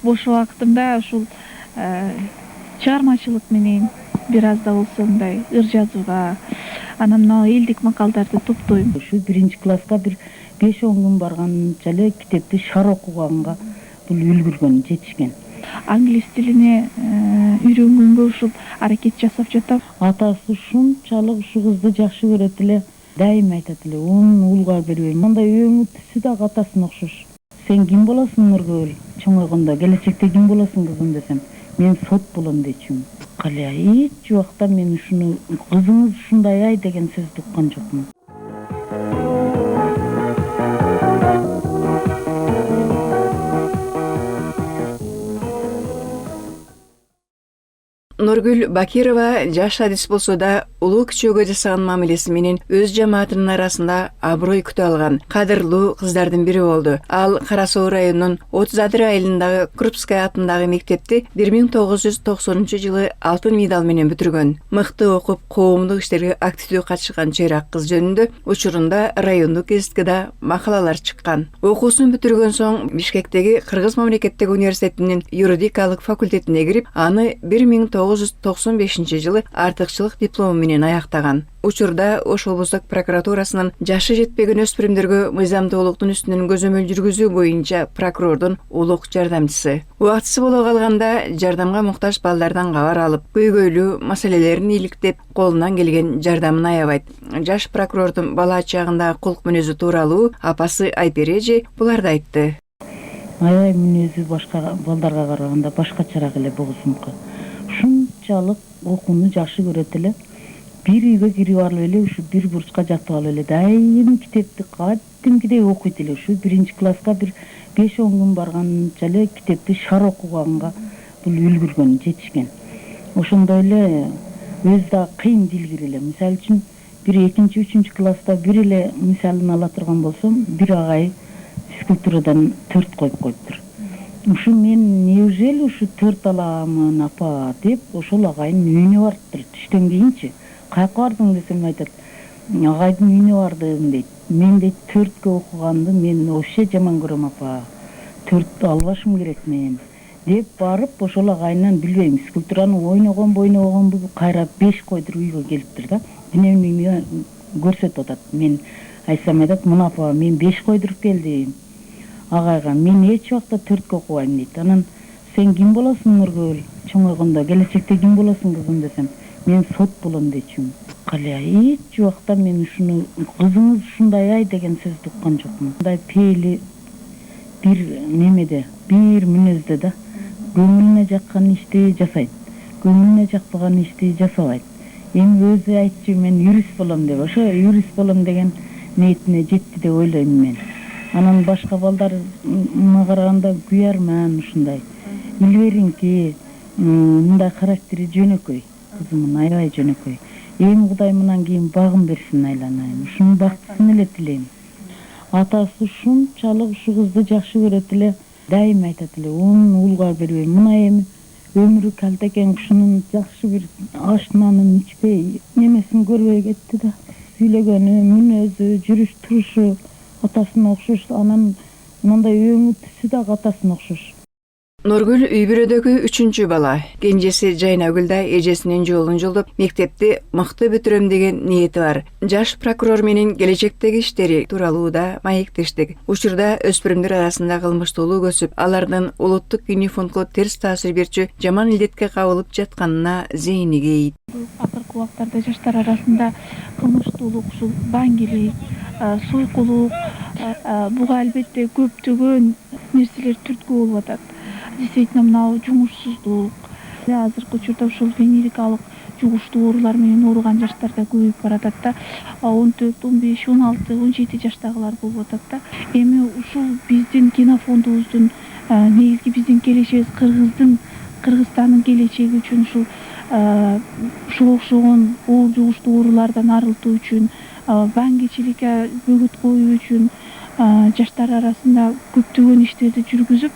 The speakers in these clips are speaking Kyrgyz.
бош убактымда ушул чыгармачылык менен бир аз да болсо мындай ыр жазууга, анан мына элдик макалдарды топтойм. Ушу 1-класска бир 5-10 күн барганча эле китепти шар окуганга бул үлгүргөн, жетишкен. Англис тилине үйрөнгөнгө ушул аракет жасап жатам. Атасы ушунчалык ушу кызды жакшы көрөт эле, дайым айтат эле, унун уулга бербей. Мындай өңү түсү да атасына окшош. Сен ким болосуң Нургүл? Чоңойгондо келечекте ким болосуң кызым десем, мен сот болом дейчүмүн. Кале эч убакта мен ушуну кызыңыз ушундай ай деген сөздү уккан жокмун. Нургүл Бакирова жаш адис болсо да улуу кичөөгө жасаган мамилеси менен өз жамаатынын арасында аброй күтө алган кадырлуу кыздардын бири болду. Ал Кара Суу районунун 30 айылындагы Крупская атындагы мектепти 1990 алтын медаль менен бүтүргөн. Мыкты окуп, коомдук иштерге активдүү катышкан чыйрак кыз жөнүндө учурунда райондук гезиткеде макалалар чыккан. Окуусун бүтүргөн соң Бишкектеги Кыргыз мамлекеттик университетинин юридикалык факультетине кирип, аны 1995 артыкчылык диплому менен аяктаган. Учурда Ош облустук прокуратурасынын жашы жетпеген өспүрүмдөргө мыйзамдуулуктун үстүнөн көзөмөл жүргүзүү боюнча прокурордун улук жардамчысы. Убактысы боло калганда жардамга муктаж балдардан кабар алып, көйгөйлүү маселелерин иликтеп, колунан келген жардамын аябайт. Жаш прокурордун бала чагындагы кулк мүнөзү тууралуу апасы Айпере эже буларды айтты. Аябай мүнөзү башка балдарга караганда башкачараак эле богусунуку. Ушунчалык окууну жакшы көрөт эле. Бир үйгө кирип алып эле ушу бир бурчка жатып алып эле дайым китепти кадимкидей окуйт эле. Ушу 1-класска бир 5-10 күн барганча эле китепти шар окуганга бул үлгүргөн, жетишкен. Ошондой эле өзү да кыйын дилгир эле. Мисалы үчүн бир 2-3 класста бир эле мисалын ала турган болсом, бир агай физкультурадан 4 коюп коюптур. Ушу мен неужели ушу 4 аламын апа деп ошол агайдын үйүнө барыптыр. Түштөн кийинчи каяка бардың десем айтат, агайдын үйүнө бардым дейт. Мен дейт 4кө окуганды мен вообще жаман көрөм апа. 4 албашым керек мен деп барып ошол агайынан билбейм, физкультураны ойногонбу кайра 5 койдур үйгө келиптир да. Дневниги көрсөтүп атат. Мен айтсам айтат, мына апа мен 5 койдуруп келдим. Агайга мен эч убакта 4кө окубайм дейт. Анан сен ким болосуң Нургүл? Чоңойгондо келечекте ким болосуң кызым десем, мен сот болом дейчүмүн. Кале эч убакта мен ушуну кызыңыз ушундай ай деген сөздү уккан жокмун. Мындай пейли бир немеде, бир мүнөздө да көңүлүнө жаккан ишти жасайт, көңүлүнө жакпаган ишти жасабайт. Эми өзү айтчу мен юрист болом деп, ошо юрист болом деген ниетине жетти деп ойлойм мен. Анан башка балдарына караганда күйөрмөн ушундай. Илгеринки мындай характери жөнөкөй, кызымын аябай жөнөкөй. Эми Кудай мынан кийин багым берсин айланайын. Ушунун бактысын эле тилейм. Атасы ушунчалык ушу кызды жакшы көрөт эле, дайым айтат эле, унун уулга бербей. Мына эми өмүрү калта экен, ушунун жакшы бир ашнанын ичпей, немесин көрбөй кетти да. Сүйлөгөнү, мүнөзү, жүрүш турушу атасына окшош, анан мындай өңү түсү да атасына окшош. Нургүл үй бүлөдөгү 3-чү бала. Кенжеси Жайнагүл да эжесинин жолун жолдоп, мектепти мыкты бүтүрөм деген ниети бар. Жаш прокурор менен келечектеги иштери тууралуу да маектештик. Учурда өспүрүмдөр арасында кылмыштуулук өсүп, алардын улуттук фондго терс таасир берчү жаман илдетке кабылып жатканына зейини кейит. Акыркы убактарда жаштар арасында кылмыштуулук, ушул баңгилик, сойкулук, буга албетте көптөгөн нерселер түрткү болуп атат. Действительно, мына жумушсуздук, азыркы учурда ушул венерикалык жугуштуу оорулар менен ооруган жаштар да көбөйүп баратат да. 14, 15, 16, 17 жаштагылар болуп атат да. Эми ушул биздин кинофондубуздун негизги биздин келечегибиз Кыргызстандын келечеги үчүн ушул окшогон оор жугуштуу оорулардан арылтуу үчүн, баңгичиликке бөгөт коюу үчүн жаштар арасында көптөгөн иштерди жүргүзүп,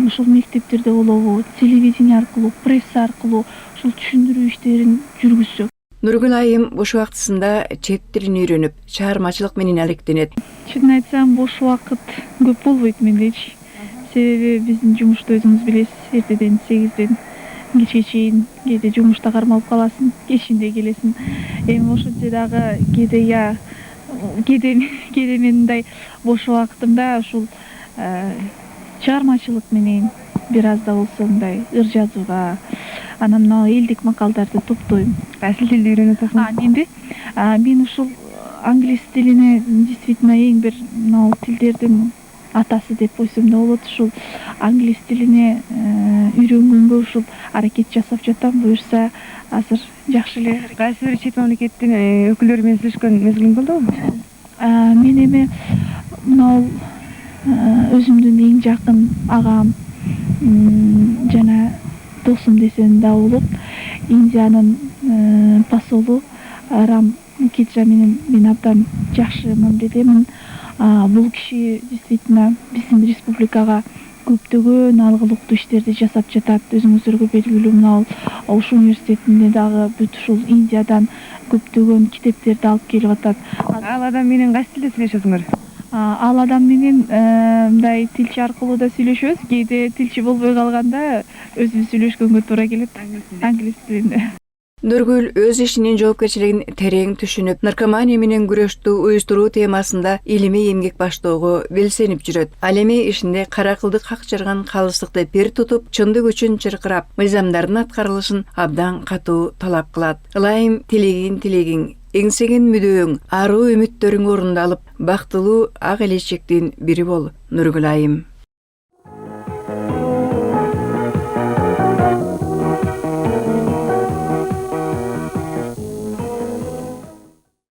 ушул мектептерде болобу, телевидение аркылуу, пресса аркылуу ушул түшүндүрүү иштерин жүргүзсөк. Нургүл айым бош убактысында чет тилин үйрөнүп, чыгармачылык менен алектенет. Чынын айтсам, бош убакыт көп болбойт мендечи. себеби биздин жумушта өзүңүз билесиз, эртеден 8ден кечке чейин кээде жумушта кармалып каласың, кечинде келесиң. Эми ошентсе дагы кээде менин мындай бош убактымда ушул чыгармачылык менен бир аз да болсо мындай ыр жазууга, анан мына элдик макалдарды топтойм. Кайсы тилди үйрөнүп атасың? Менби мен ушул англис тилине действительно эң бир мына тилдердин атасы деп койсом да болот. Ушул англис тилине үйрөнгөнгө ушул аракет жасап жатам. Буюрса азыр жакшы эле. Кайсы бир чет мамлекеттин өкүлдөрү менен сүйлөшкөн мезгилиң болдубу? Мен эми мына өзүмдүн эң жакын агам жана досум десем да болот. Индиянын посолу Рам Мукиджа менен мен абдан жакшы мамиледемин. Бул киши действительно биздин республикага көптөгөн алгылыктуу иштерди жасап жатат. Өзүңүздөргө белгилүү, мына ушул университетинде дагы бүт ушул Индиядан көптөгөн китептерди алып келип атат. Ал адам менен кайсы тилде сүйлөшөсүңөр? Ал адам менен мындай тилчи аркылуу да сүйлөшөбүз. Кээде тилчи болбой калганда өзүбүз сүйлөшкөнгө туура келет. Англис тилинде. Нургүл өз ишинин жоопкерчилигин терең түшүнүп, наркомания менен күрөштү уюштуруу темасында илимий эмгек баштоого белсенип жүрөт. Ал эми ишинде каракылды какчырган калыстыкты пир тутуп, чындык үчүн чыркырап, мыйзамдардын аткарылышын абдан катуу талап кылат. Ылайым тилегиң, эңсеген мүдөөң, аруу үмүттөрүң орундалып, бактылуу ак келечектин бири бол, Нургүл айым.